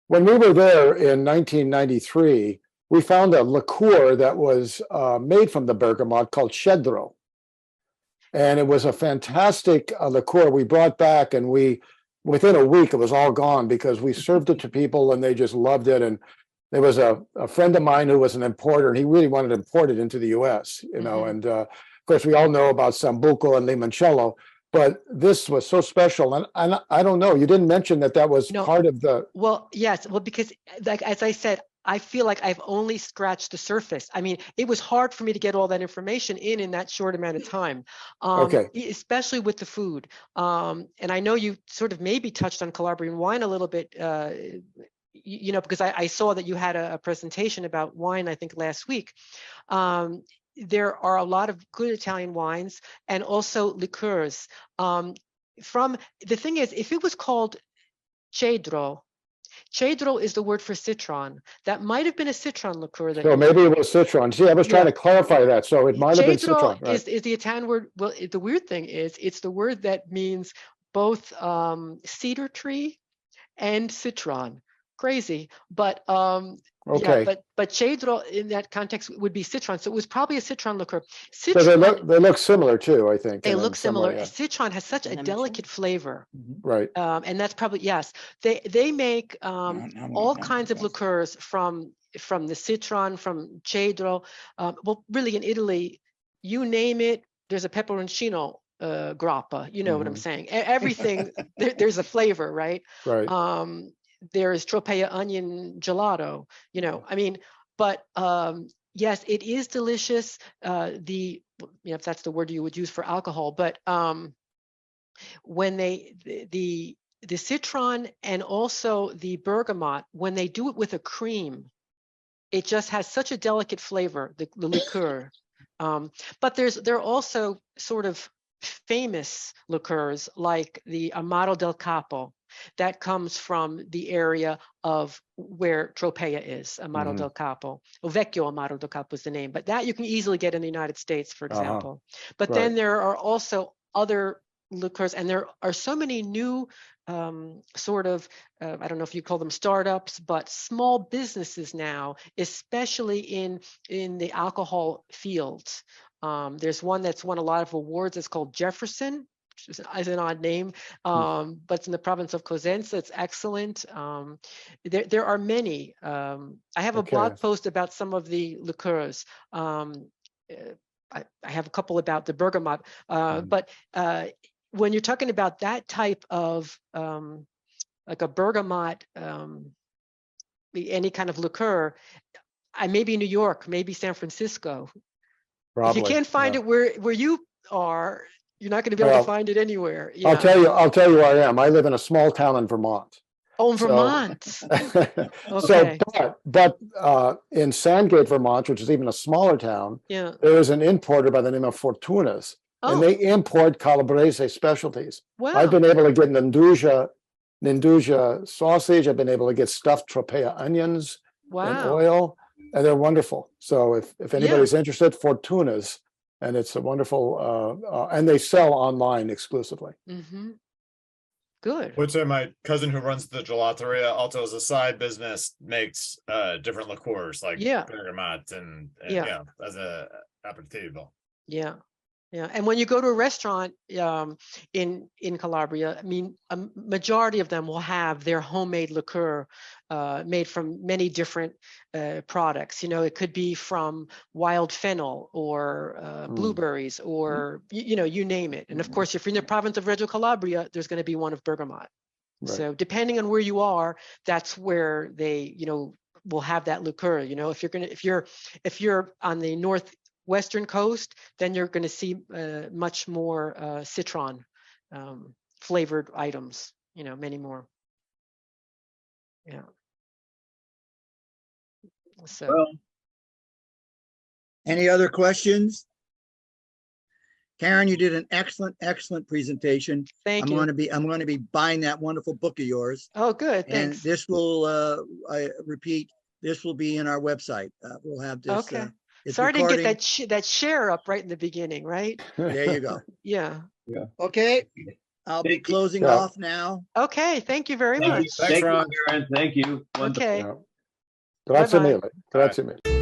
E: when we were there in 1993, we found a liqueur that was made from the bergamot called Cedro. And it was a fantastic liqueur we brought back, and within a week, it was all gone because we served it to people and they just loved it. And there was a friend of mine who was an importer, and he really wanted to import it into the US, you know,
B: Mhm.
E: and of course, we all know about Sambuco and Limoncello, but this was so special. And I don't know, you didn't mention that was
B: No.
E: part of the.
B: Well, yes. Well, because like as I said, I feel like I've only scratched the surface. I mean, it was hard for me to get all that information in that short amount of time,
E: Okay.
B: especially with the food. And I know you sort of maybe touched on Calabrian wine a little bit, you know, because I saw that you had a presentation about wine, I think last week. There are a lot of good Italian wines and also liqueurs. The thing is, if it was called Cedro is the word for citron. That might have been a citron liqueur that
E: So
B: you
E: maybe it was citron. See, I was trying to clarify that. So it might have been
B: Cedro
E: citron, right?
B: is the Italian word. Well, the weird thing is it's the word that means both cedar tree and citron. Crazy, but
E: Okay.
B: yeah, but Cedro in that context would be citron. So it was probably a citron liqueur.
E: So
B: Citron,
E: they look similar too, I think.
B: they
E: and
B: look
E: in some way,
B: similar.
E: yeah.
B: Citron has such a
C: Lemon
B: delicate flavor.
E: Right.
B: And that's probably, yes, they make all kinds of liqueurs from the citron, from Cedro. Well, really in Italy, you name it, there's a peperoncino grappa, you know what I'm saying? Everything, there's a flavor, right?
E: Right.
B: There is tropea onion gelato, you know, I mean, but yes, it is delicious. You know, if that's the word you would use for alcohol, but when the citron and also the bergamot, when they do it with a cream, it just has such a delicate flavor, the liqueur. But there are also sort of famous liqueurs like the Amaro del Capo that comes from the area of where Tropea is, Amaro del Capo. Vecchio Amaro del Capo is the name, but that you can easily get in the United States, for example. But then there are also other liqueurs, and there are so many new sort of, I don't know if you call them startups, but small businesses now, especially in the alcohol field. There's one that's won a lot of awards. It's called Jefferson, which is an odd name, but it's in the province of Cosenza. It's excellent. There are many. I have a blog post about some of the liqueurs. I have a couple about the bergamot, but when you're talking about that type of like a bergamot, any kind of liqueur, maybe New York, maybe San Francisco.
E: Probably.
B: If you can't find it where you are, you're not going to be able to find it anywhere. Yeah.
E: I'll tell you where I am. I live in a small town in Vermont.
B: Oh, in Vermont.
E: So, but in Sandgate, Vermont, which is even a smaller town,
B: yeah,
E: there is an importer by the name of Fortuna's, and they import Calabrese specialties.
B: Wow.
E: I've been able to get Ninduja sausage. I've been able to get stuffed tropea onions in oil, and they're wonderful. So if anybody's interested, Fortuna's, and it's a wonderful, and they sell online exclusively.
B: Good.
A: Which my cousin who runs the gelateria also as a side business makes different liqueurs like
B: Yeah.
A: bergamot and
B: Yeah.
A: yeah, as a aperitivo.
B: Yeah. Yeah. And when you go to a restaurant in Calabria, I mean, a majority of them will have their homemade liqueur made from many different products. You know, it could be from wild fennel or blueberries or, you know, you name it. And of course, if you're in the province of Reggio Calabria, there's going to be one of bergamot.
E: Right.
B: So depending on where you are, that's where they, you know, will have that liqueur. You know, if you're on the northwestern coast, then you're going to see much more citron flavored items. You know, many more. Yeah. So.
D: Well,
C: Any other questions? Karen, you did an excellent presentation.
B: Thank
C: I'm
B: you.
C: going to be buying that wonderful book of yours.
B: Oh, good.
C: And
B: Thanks.
C: this will, I repeat, this will be in our website. We'll have this.
B: Okay.
C: It's
B: Sorry to
C: recording.
B: get that share up right in the beginning, right?
C: There you go.
B: Yeah.
C: Okay. I'll be
D: Thank you.
C: closing
E: Yeah.
C: off now.
B: Okay. Thank you very
D: thank
B: much.
D: you,
A: Thanks,
D: thank you,
A: Ron.
D: Karen. Thank you. Wonderful.
B: Okay.
E: Yeah. Grazie
B: Bye-bye.
E: mille. Grazie mille.